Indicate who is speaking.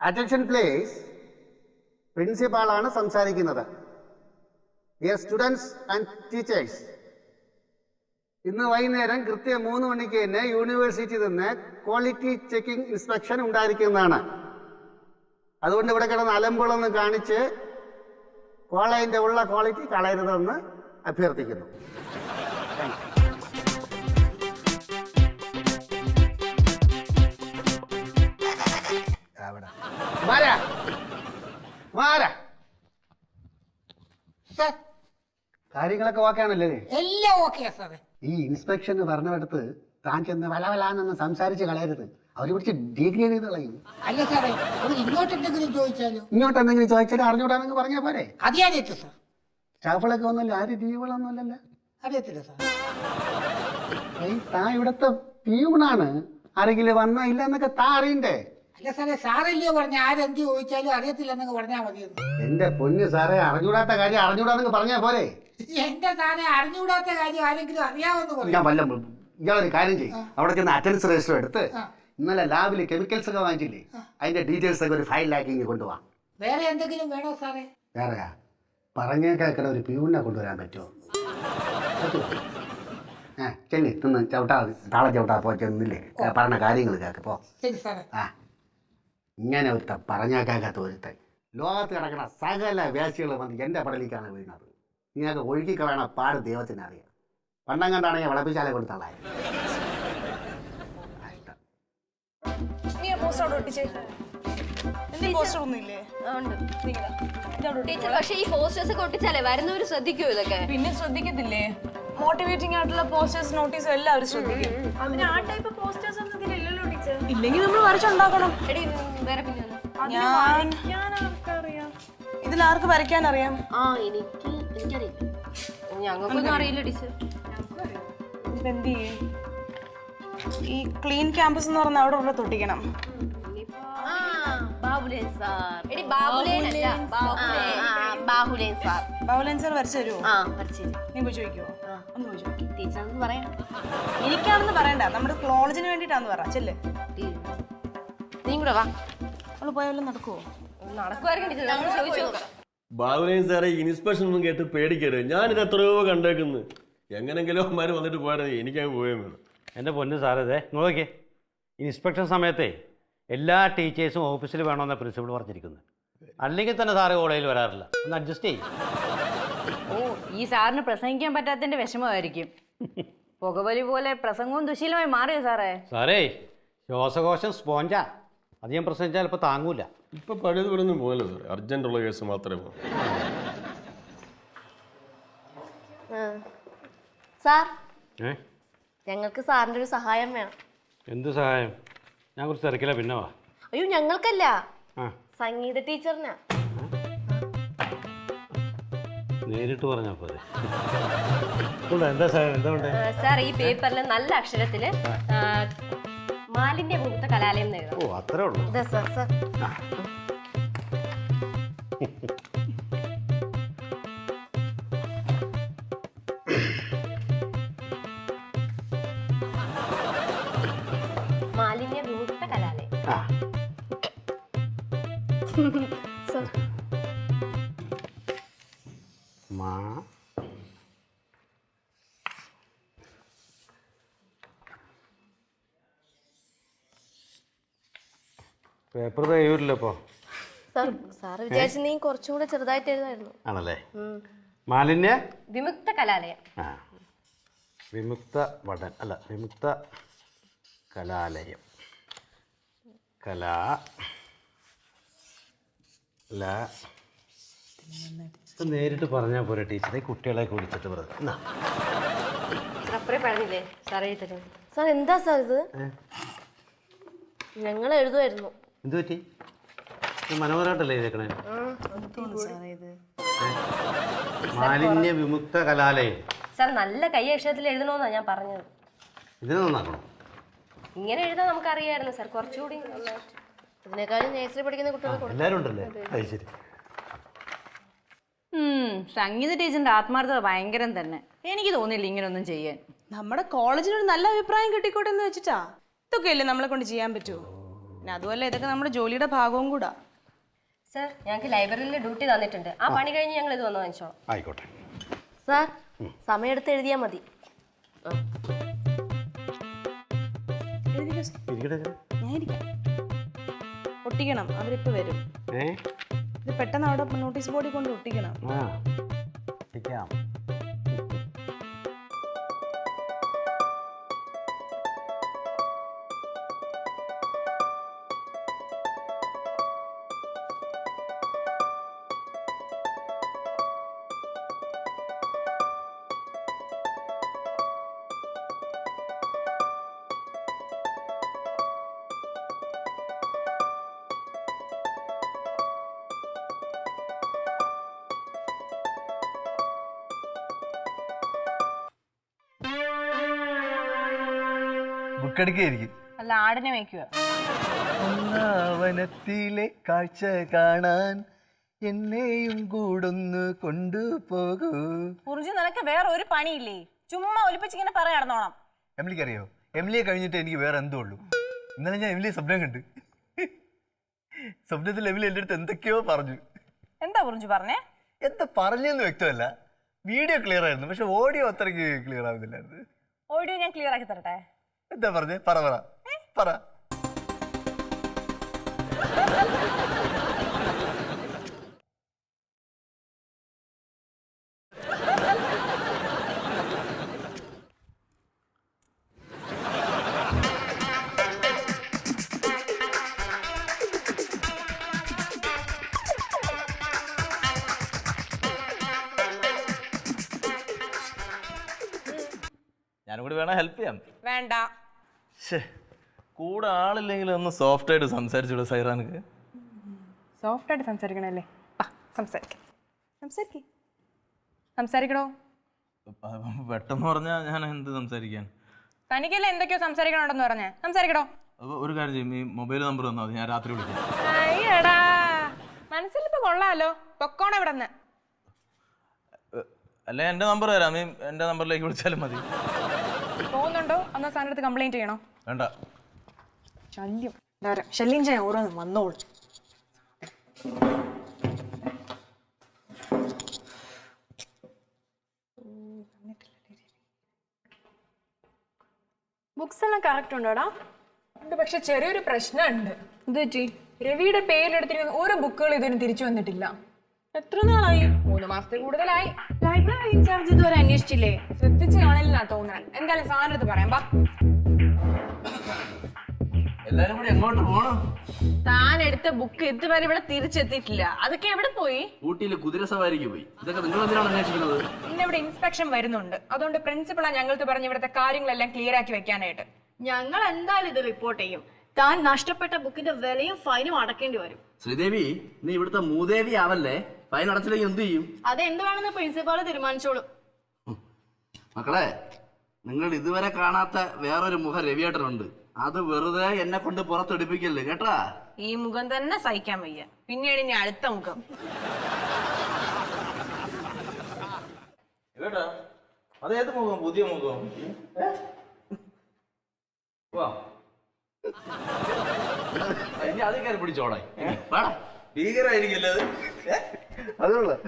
Speaker 1: Attention please. പ്രിൻസിപ്പാളാണ് സംസാരിക്കുന്നത്. Dear students and teachers, ഇന്ന് വൈകുന്നേരം കൃത്യം 3 മണിക്ക് തന്നെ യൂണിവേഴ്സിറ്റിയിൽ നിന്ന് ക്വാളിറ്റി ചെക്കിംഗ് ഇൻസ്പെക്ഷൻ ഉണ്ടായിരിക്കുന്നതാണ്. അതുകൊണ്ട് ഇവിടെ കിടന്ന് അലമ്പുകളൊന്നും കാണിച്ച് കോളേജിൻ്റെ ഉള്ള ക്വാളിറ്റി കളയരുതെന്ന് അഭ്യർത്ഥിക്കുന്നു. കാര്യങ്ങളൊക്കെ ഓക്കെ ആണല്ലേ?
Speaker 2: എല്ലാം ഓക്കെ സാറേ.
Speaker 1: ഈ ഇൻസ്പെക്ഷന് പറഞ്ഞെടുത്ത് താൻ ചെന്ന് വലവലാന്നൊന്ന് സംസാരിച്ച് കളയരുത്. അവര് പിടിച്ച് ഡിഗ്രേഡ് ചെയ്ത് കളയും.
Speaker 2: അല്ല സാറേ, ഇങ്ങോട്ട് എന്തെങ്കിലും ചോദിച്ചാലും
Speaker 1: അറിഞ്ഞൂടാന്നെങ്കിൽ പറഞ്ഞാൽ പോരെ?
Speaker 2: അറിയാനേറ്റു സാർ.
Speaker 1: സ്റ്റാഫുകളൊക്കെ ഒന്നുമില്ല, ആര് ടീമുകളൊന്നുമല്ലല്ലോ.
Speaker 2: അറിയത്തില്ല സാർ.
Speaker 1: താൻ ഇവിടത്തെ പ്യൂണാണ്. ആരെങ്കിലും വന്നാ ഇല്ല എന്നൊക്കെ താൻ അറിയണ്ടേ?
Speaker 2: അല്ല സാറേ, സാറല്ലയോ പറഞ്ഞ ആരെന്ത് ചോദിച്ചാലും അറിയത്തില്ലെന്നൊക്കെ പറഞ്ഞാൽ മതിയെന്ന്.
Speaker 1: എന്റെ പൊന്ന് സാറേ, അറിഞ്ഞൂടാത്ത കാര്യം അറിഞ്ഞൂടാന്നൊക്കെ പറഞ്ഞാ പോരെ?
Speaker 2: എന്റെ സാറേ, അറിഞ്ഞൂടാത്ത കാര്യം ആരെങ്കിലും അറിയാമെന്ന് പറഞ്ഞു.
Speaker 1: ഞാൻ വല്ല ഇയാളൊരു കാര്യം ചെയ്യും, അവിടെ ചെന്ന് അറ്റൻഡൻസ് രജിസ്റ്റർ എടുത്ത് ഇന്നലെ ലാബിൽ കെമിക്കൽസ് ഒക്കെ വാങ്ങിച്ചില്ലേ, അതിന്റെ ഡീറ്റെയിൽസ് ഒക്കെ ഒരു ഫയലിലാക്കി ഇങ്ങനെ കൊണ്ടുപോവാം.
Speaker 2: വേറെ എന്തെങ്കിലും വേണോ സാറേ?
Speaker 1: വേറെയാ പറഞ്ഞേക്കാക്കട ഒരു പ്യൂണിനെ കൊണ്ടുവരാൻ പറ്റുമോ? ചെല്ലി തിന്ന് ചവിട്ടാ, താളം ചവിട്ടാ പോ, ചെന്നില്ലേ പറഞ്ഞ കാര്യങ്ങൾ കേക്ക് പോ. ഇങ്ങനെ ഒരുത്ത പറഞ്ഞേക്കാത്ത ഒരുത്തൻ ലോകത്ത് കിടക്കണ സകല വേശികൾ വന്ന് എൻ്റെ പടലിലേക്കാണ് വീണത്. നിങ്ങൾക്ക് ഒഴുകിക്കളയണ പാട് ദൈവത്തിന് അറിയാം. പണ്ടം കണ്ടാണെങ്കിൽ വിളപ്പിച്ചാലെ കൊടുത്താളായി.
Speaker 3: പക്ഷേ ഈ പോസ്റ്റേഴ്സ് ഒക്കെ ഒട്ടിച്ചാലേ വരുന്നവര് ശ്രദ്ധിക്കൂ ഇതൊക്കെ.
Speaker 4: പിന്നെ ശ്രദ്ധിക്കത്തില്ലേ? മോട്ടിവേറ്റിംഗ് ആയിട്ടുള്ള പോസ്റ്റേഴ്സ് നോട്ടീസും എല്ലാവരും ശ്രദ്ധിക്കും.
Speaker 3: അതിന് ആ ടൈപ്പ് പോസ്റ്റേഴ്സ് ഒന്നും ഇതിലില്ലല്ലോ ടീച്ചർ.
Speaker 4: ഇല്ലെങ്കിൽ നമ്മൾ വരച്ചുണ്ടാക്കണം.
Speaker 3: വേറെ പിന്നെ
Speaker 4: ഇതിലാർക്ക് വരയ്ക്കാൻ അറിയാം?
Speaker 3: എനിക്കറിയില്ല. ഞങ്ങൾക്കൊന്നും അറിയില്ല ടീച്ചർ.
Speaker 4: എന്ത് ചെയ്യും? ഈ ക്ലീൻ ക്യാമ്പസ് എന്ന് പറഞ്ഞാൽ അവിടെ ഉള്ള തൊട്ടിക്കണം. ബാബുലേൻ സാർ വരച്ചു തരുമോ? നീ പോയി ചോദിക്കുവോ? ഒന്ന് പോയി ചോദിക്കും.
Speaker 3: ടീച്ചർ പറയാം.
Speaker 4: എനിക്കാണെന്ന് പറയണ്ട, നമ്മുടെ കോളേജിന് വേണ്ടിട്ടാന്ന് പറ. ചെല്ലേ,
Speaker 3: നീ കൂടെ വാ.
Speaker 4: അവള് പോയാലും നടക്കുവോ?
Speaker 3: നടക്കുമായിരിക്കും.
Speaker 5: ബാബുലേൻ സാറെ, ഇൻസ്പെക്ഷൻ ഒന്നും കേട്ട് പേടിക്കരുത്. ഞാനിത് എത്രയോ കണ്ടേക്കുന്നു. എങ്ങനെങ്കിലും അമ്മമാർ വന്നിട്ട് പോയാൽ എനിക്കങ്ങ് പോയാൽ വേണം.
Speaker 6: എൻ്റെ പൊന്ന് സാറേ, ഇതേ നോക്കിയേ, ഇൻസ്പെക്ഷൻ സമയത്തെ എല്ലാ ടീച്ചേഴ്സും ഓഫീസിൽ വേണമെന്ന പ്രിൻസിപ്പൾ പറഞ്ഞിരിക്കുന്നത്. അല്ലെങ്കിൽ തന്നെ സാറ് കോളേജിൽ വരാറില്ല. ഒന്ന് അഡ്ജസ്റ്റ് ചെയ്യും.
Speaker 7: ഓ, ഈ സാറിന് പ്രസംഗിക്കാൻ പറ്റാത്തതിന്റെ വിഷമമായിരിക്കും. പുകവലി പോലെ പ്രസംഗവും ദുശീലമായി മാറിയോ സാറേ?
Speaker 6: സാറേ, ശ്വാസകോശം സ്പോഞ്ചാ. അധികം പ്രസംഗിച്ചാൽ ഇപ്പോൾ താങ്ങൂല.
Speaker 5: ഇപ്പം പഴയതുപോലെ ഒന്നും പോകല്ലോ സാറേ, അർജൻറ്റുള്ള കേസ് മാത്രമേ പോകും.
Speaker 3: സാർ, ഞങ്ങൾക്ക് സാറിന്റെ ഒരു സഹായം വേണം.
Speaker 6: എന്ത് സഹായം? ഞാൻ കുറച്ച് തിരക്കില്ല, പിന്നെ വാ.
Speaker 3: അയ്യോ, ഞങ്ങൾക്കല്ല, സംഗീത ടീച്ചറിനാ.
Speaker 6: നേരിട്ട് പറഞ്ഞാ പോലെ. എന്താ സഹായം? എന്താ ഉണ്ട്
Speaker 3: സാർ? ഈ പേപ്പറിൽ നല്ല അക്ഷരത്തില് മാലിന്യ മുക്ത കലാലയം.
Speaker 6: ഓ, അത്രേ ഉള്ളൂ.
Speaker 3: മാലിന്യ വിമുക്ത കലാലയം.
Speaker 6: പേപ്പർ തയ്യൂരില്ല ഇപ്പോ.
Speaker 3: സാറ് വിചാരിച്ചു നീ കുറച്ചും കൂടെ ചെറുതായിട്ട് എഴുതായിരുന്നു.
Speaker 6: ആണല്ലേ? മാലിന്യ
Speaker 3: വിമുക്ത കലാലയം.
Speaker 6: വിമുക്ത വടൻ അല്ല, വിമുക്ത കലാലയം. നേരിട്ട് പറഞ്ഞാൽ പോരെ ടീച്ചറെ? കുട്ടികളെ കുടിച്ചിട്ട് പറഞ്ഞു.
Speaker 3: പറഞ്ഞില്ലേ സാറേ? സാർ എന്താ സാർ ഇത്? ഞങ്ങൾ എഴുതുമായിരുന്നു.
Speaker 6: എന്ത് പറ്റി? മനോഹരമായിട്ടല്ലേ എഴുതേക്കണേ? മാലിന്യ വിമുക്ത കലാലയം.
Speaker 3: സാർ, നല്ല കൈ അക്ഷരത്തിൽ എഴുതണമെന്നാ ഞാൻ പറഞ്ഞത്.
Speaker 6: ഇതിനെ നന്നാക്കണം.
Speaker 3: ഇങ്ങനെ എഴുതാൻ നമുക്ക് അറിയായിരുന്നു സാർ, കുറച്ചുകൂടി ഇതിനേക്കാളും നേഴ്സറി പഠിക്കുന്ന കുട്ടികൾ
Speaker 6: എല്ലാവരും ഉണ്ടല്ലേ? അത് ശരി.
Speaker 7: സംഗീത ടീച്ചറിന്റെ ആത്മാർത്ഥത ഭയങ്കരം തന്നെ. എനിക്ക് തോന്നിയില്ല ഇങ്ങനൊന്നും ചെയ്യാൻ.
Speaker 4: നമ്മുടെ കോളേജിനൊരു നല്ല അഭിപ്രായം കിട്ടിക്കോട്ടെ എന്ന് വെച്ചിട്ടാ. ഇതൊക്കെയല്ലേ നമ്മളെ കൊണ്ട് ചെയ്യാൻ പറ്റുമോ? പിന്നെ അതുമല്ല ഇതൊക്കെ നമ്മുടെ ജോലിയുടെ ഭാഗവും കൂടാ.
Speaker 3: സർ ഞങ്ങൾക്ക് ലൈബ്രറിയിൽ ഡ്യൂട്ടി തന്നിട്ടുണ്ട്. ആ പണി കഴിഞ്ഞ് ഞങ്ങൾ ഇത് വന്ന് വാങ്ങിച്ചോളാം.
Speaker 6: ആയിക്കോട്ടെ.
Speaker 3: സാർ സമയമെടുത്ത് എഴുതിയാൽ മതി.
Speaker 4: ഞാൻ ഇരിക്കാം. ഒട്ടിക്കണം, അവരിപ്പോ വരും. ഇത് പെട്ടെന്ന് അവിടെ നോട്ടീസ് ബോർഡിൽ കൊണ്ട് ഒട്ടിക്കണം.
Speaker 8: ബുക്കടിക്കായിരിക്കും.
Speaker 4: അല്ല, ആടിനെ വയ്ക്കുക.
Speaker 8: വനത്തിലെ കാഴ്ച കാണാൻ എന്നെയും കൂടൊന്ന് കൊണ്ടുപോകൂ.
Speaker 4: കുറിച്ച് നിനക്ക് വേറെ ഒരു പണിയില്ലേ? ചുമ്മാ ഒലിപ്പിച്ചിങ്ങനെ പറയാടന്നോണം.
Speaker 8: എമിലിക്കറിയോ, എമിലിയെ കഴിഞ്ഞിട്ട് എനിക്ക് വേറെ എന്തോ ഉള്ളൂ. ഇന്നലെ ഞാൻ എമിലിയെ സ്വപ്നം കണ്ട്. സ്വപ്നത്തിൽ എമിലി എൻ്റെ അടുത്ത് എന്തൊക്കെയോ പറഞ്ഞു.
Speaker 4: എന്താ കുറിച്ച് പറഞ്ഞേ?
Speaker 8: എന്താ പറഞ്ഞെന്ന് വ്യക്തമല്ല. വീഡിയോ ക്ലിയർ ആയിരുന്നു, പക്ഷെ ഓഡിയോ അത്രയ്ക്ക് ക്ലിയർ ആവുന്നില്ലായിരുന്നു.
Speaker 4: ഓഡിയോ ഞാൻ ക്ലിയർ ആക്കി തരട്ടെ?
Speaker 8: എന്താ പറഞ്ഞേ? പറ പറ പറ.
Speaker 9: ഞാനും കൂടി വേണം ഹെൽപ്പ് ചെയ്യാം.
Speaker 4: വേണ്ട.
Speaker 9: കൂടെ ആളില്ലെങ്കിൽ ഒന്ന് സോഫ്റ്റ് ആയിട്ട് സംസാരിച്ചൂടെ സൈറാനക്ക്?
Speaker 4: സോഫ്റ്റ് ആയിട്ട് സംസാരിക്കണല്ലേ? സംസാരിക്കണോ?
Speaker 9: പെട്ടെന്ന് പറഞ്ഞാൽ ഞാൻ എന്ത് സംസാരിക്കാൻ?
Speaker 4: തനിക്കല്ലേ എന്തൊക്കെയോ സംസാരിക്കണോണ്ടെന്ന് പറഞ്ഞേ. സംസാരിക്കണോ?
Speaker 9: ഒരു കാര്യം ചെയ്യും, ഈ മൊബൈൽ നമ്പർ തന്നാൽ മതി, ഞാൻ രാത്രി വിളിക്കാം.
Speaker 4: അയ്യടാ, മനസ്സിലിപ്പോ കൊള്ളാലോ. പൊക്കോണ ഇവിടെ നിന്ന്.
Speaker 9: അല്ലെ എൻ്റെ നമ്പർ തരാം, നീ എൻ്റെ നമ്പറിലേക്ക് വിളിച്ചാലും മതി.
Speaker 4: പോകുന്നുണ്ടോ? അന്നാ സാറിൻ്റെ അടുത്ത് കംപ്ലൈന്റ് ചെയ്യണോ?
Speaker 9: വേണ്ട.
Speaker 4: ശല്യം ശല്യം ചെയ്യാൻ ഓരോന്ന് വന്നോളൂ.
Speaker 3: ബുക്സ് എല്ലാം കറക്റ്റ് ഉണ്ടോടാ?
Speaker 10: ഉണ്ട്, പക്ഷെ ചെറിയൊരു പ്രശ്നമുണ്ട്.
Speaker 4: എന്ത് പറ്റി?
Speaker 10: രവിയുടെ പേരിലെടുത്തിരിക്കുന്ന ഓരോ ബുക്കുകൾ ഇതിന് തിരിച്ചു വന്നിട്ടില്ല.
Speaker 4: എത്ര നാളായി?
Speaker 10: 3 മാസത്തിൽ കൂടുതലായി.
Speaker 3: ലൈബ്രറി ഇൻചാർജ് ഇതുവരെ അന്വേഷിച്ചില്ലേ?
Speaker 10: ശ്രദ്ധിച്ച് കാണില്ലെന്നാ തോന്നുന്നത്. എന്തായാലും സാറിന്റെ അടുത്ത് പറയാം. ബാ,
Speaker 9: എല്ലാരും കൂടി എങ്ങോട്ട് പോകണം?
Speaker 4: താൻ എടുത്ത ബുക്ക് ഇതുവരെ ഇവിടെ തിരിച്ചെത്തിയിട്ടില്ല. അതൊക്കെ എവിടെ പോയി?
Speaker 9: ഊട്ടിയിലെ കുതിര സവാരിക്ക് പോയി. ഇതൊക്കെ നിങ്ങൾ എന്തിനാണ് അന്വേഷിക്കുന്നത്?
Speaker 10: ഇന്ന് ഇവിടെ ഇൻസ്പെക്ഷൻ വരുന്നുണ്ട്. അതുകൊണ്ട് പ്രിൻസിപ്പളാ ഞങ്ങൾക്ക് പറഞ്ഞ് ഇവിടുത്തെ കാര്യങ്ങളെല്ലാം ക്ലിയർ ആക്കി വെക്കാനായിട്ട്.
Speaker 3: ഞങ്ങൾ എന്തായാലും ഇത് റിപ്പോർട്ട് ചെയ്യും. താൻ നഷ്ടപ്പെട്ട ബുക്കിന്റെ വിലയും ഫൈനും അടക്കേണ്ടി വരും.
Speaker 9: ശ്രീദേവി, നീ ഇവിടുത്തെ മൂദേവി ആവല്ലേ? ഫൈൻ അടച്ചില്ലെങ്കിൽ എന്ത് ചെയ്യും?
Speaker 3: അതെന്ത് വേണമെന്ന് പ്രിൻസിപ്പാള് തീരുമാനിച്ചോളൂ.
Speaker 9: മക്കളെ, നിങ്ങൾ ഇതുവരെ കാണാത്ത വേറൊരു മുഖം രവിയേട്ടനുണ്ട്. അത് വെറുതെ എന്നെ കൊണ്ട് പുറത്തെടുപ്പിക്കല്ലേ കേട്ടാ?
Speaker 4: ഈ മുഖം തന്നെ സഹിക്കാൻ വയ്യ, പിന്നീട് ഇനി അടുത്ത മുഖം.
Speaker 9: കേട്ടാ, അതേത് മുഖം? പുതിയ മുഖം. വാ, ഇനി അത് കയറി പിടിച്ചോളാം. ഭീകരായിരിക്കല്ലേ അത്?
Speaker 8: അതുകൊള്ളാം.